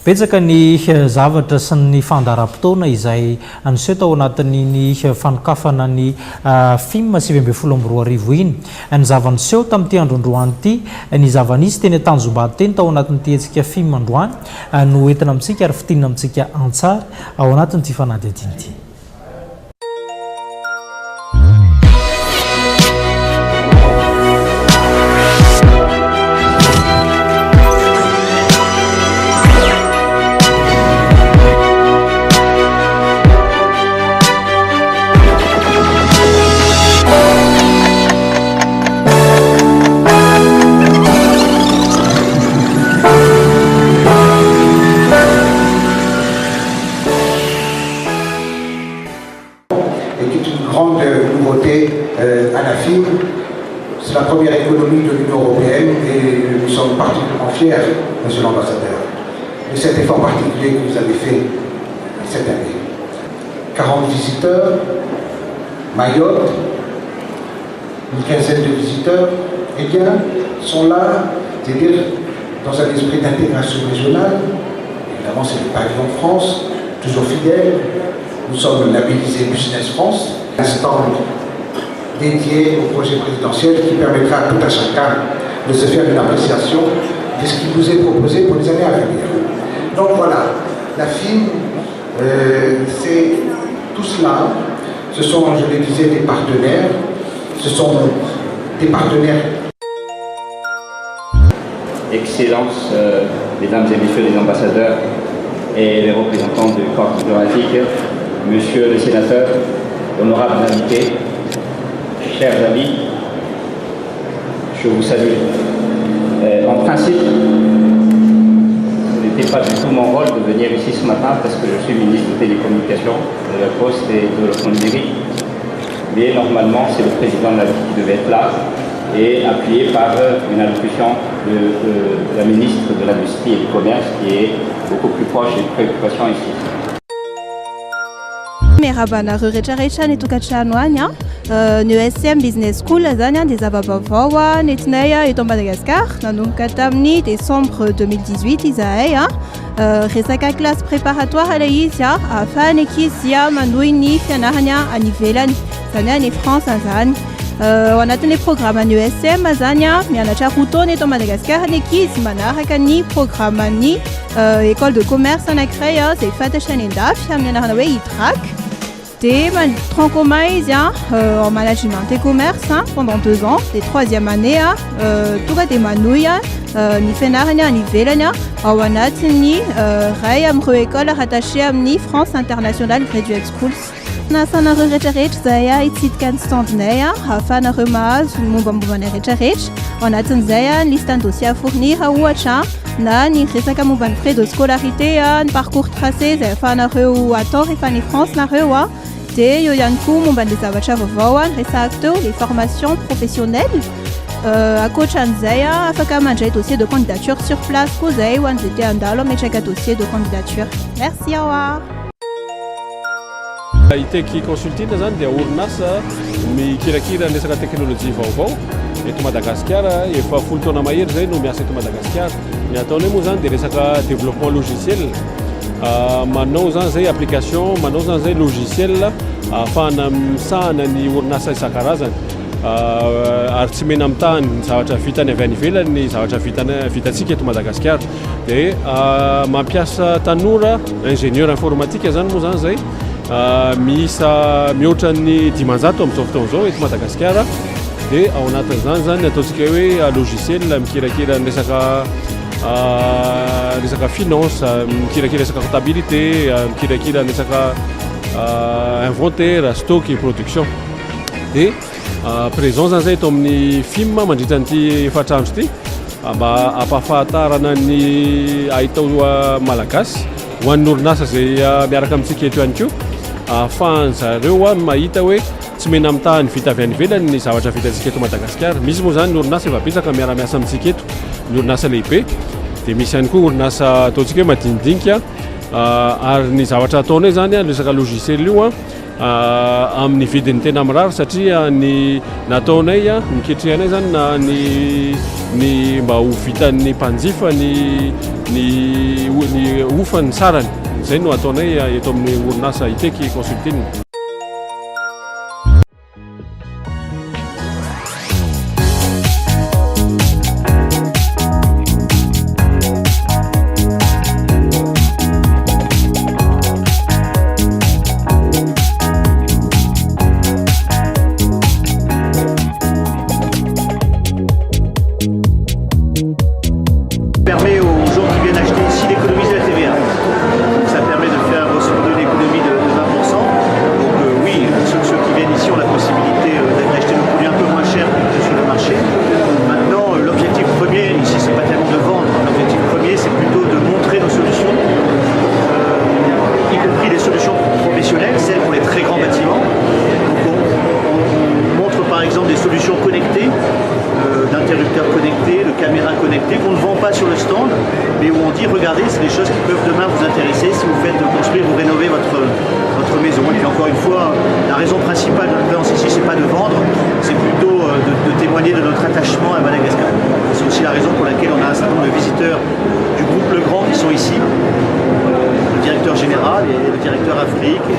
betsaka ny zavatra sy ny fandaram-potoana izay aniseho tao anatin'ny fanokafana ny film 7 iny ny zavaniseho tamin'ity androandroany ity ny zavanisy teny Tanjombato teny tao anatin'ity hetsika film androany no entina amintsika ary fitinina amintsika antsara ao anatin'ity fanadihadiana ity. C'est la première économie de l'Union européenne et nous sommes particulièrement fiers, Monsieur l'ambassadeur, de cet effort particulier que vous avez fait cette année. 40 visiteurs, Mayotte, une quinzaine de visiteurs, eh bien, sont là, c'est-à-dire dans un esprit d'intégration régionale. Évidemment, c'est le pavillon France, toujours fidèle. Nous sommes labellisés Business France, un stand dédié au projet présidentiel qui permettra à tout un chacun de se faire une appréciation de ce qui vous est proposé pour les années à venir. Donc voilà, la film, c'est tout cela. Ce sont, je le disais, des partenaires. Ce sont des partenaires. Excellences, mesdames et messieurs les ambassadeurs et les représentants du corps diplomatique, monsieur le sénateur, honorables invités, chers amis, je vous salue. En principe, ce n'était pas du tout mon rôle de venir ici ce matin parce que je suis ministre de télécommunications, de la Poste et de développement numérique. Mais normalement, c'est le président de la République qui devait être là et appuyé par une allocution de la ministre de l'Industrie et du Commerce qui est beaucoup plus proche des préoccupations ici. Merabana rehetrarehetra ny tokantrano any ny ESM Business School zany dia zava-baovao nentinay eto Madagascar nanomboka tamin'ny décembre 2018 izahay resaka classe préparatoire ilay izy ahafahany ankizy manohy ny fianarany any ivelany zany ny France zany ao anatin'ilay programme ny ESM zany mianatra roa taona eto Madagascar ny ankizy manaraka ny programme ny école de commerce anankiray izay fantatra any an-dafy amin'ny anarana hoe ITRAC. Des tronc commun en management et commerce pendant 2 ans, des 3e années, tout cas des manouilles, ni fénarnia ni vélania, au anatini, ray amro école rattachée à ni France International Graduate Schools. Nasana recherche zaya itit kan standneya, afana remaz, mombambana recherche, on attend zaya liste un dossier à fournir à Ouacha, na ni resaka momban frais de scolarité, un parcours tracé, afana reu à Tor et fani France na rewa. Yo yanku momban des zavatra vaovao resaka les formations professionnelles à Kochanzaya afaka mandray dossier de candidature sur place ko zay ho an'zay andalo ametraka dossier de candidature. Merci, au revoir. Iteki Consulting zany dia orinasa mikirakira resaka teknolojia vaovao eto Madagasikara efa 10 taona mahery zay no miasa eto Madagasikara. Ny ataonay moa zany dia resaka développement logiciel manao zany zay application manao zany zay logiciel ahafahana misahana ny orinasa isan-karazany ary tsy mena amitany ny zavatra vitany avy any ivelany ny zavatra vitantsika eto Madagasikara dia mampiasa tanora ingénieur informatique zany moa zany zay mihoatra ny 500 amin'izao fotoana zao eto Madagasikara dia ao anatin'izany zany ataontsika hoe logiciel mikirakira ny resaka finance, mikirakira resaka comptabilité, mikirakira resaka inventaire, stock et production. Dia présent zany zay eto amin'ny film mandritra n'ity efatrandro ity mba ampahafantarana ny ahitao malagasy ho an'ny orinasa zay miaraka amintsika eto ihany koa ahafahany zareo mahita hoe tsy mena amitany vita avy any ivelany ny zavatra vitantsika eto Madagasikara. Misy moa zany ny orinasa efa betsaka miara-miasa amintsika eto, ny orinasa lehibe dia misy ihany koa orinasa ataontsika hoe madinidinika ary ny zavatra ataonay zany resaka logiciel io amin'ny vidiny tena mirary satria ny nataonay miketrehanay zany na ny mba ho vitan'ny mpanjifa ny ny ofany sarany zay no ataonay eto amin'ny orinasa Iteky Consulting. Permet aux gens qui viennent acheter ici d'économiser la TVA. Donc ça permet de faire grosso modo une économie de 20%. Donc oui, ceux qui viennent ici ont la possibilité d'acheter le produit un peu moins cher que sur le marché. Maintenant, l'objectif premier ici, c'est pas tellement de vendre. L'objectif premier, c'est plutôt de montrer nos solutions, y compris les solutions professionnelles, celles pour les très grands bâtiments. Donc on montre par exemple des solutions connectées, d'interrupteurs connectés, de caméras connectées qu'on ne vend pas sur le stand, mais où on dit regardez, c'est des choses qui peuvent demain vous intéresser si vous faites construire ou rénover votre maison. Et puis encore une fois, la raison principale de notre présence ici, c'est pas de vendre, c'est plutôt de témoigner de notre attachement à Madagascar. C'est aussi la raison pour laquelle on a un certain nombre de visiteurs du groupe Legrand qui sont ici, le directeur général et le directeur Afrique, et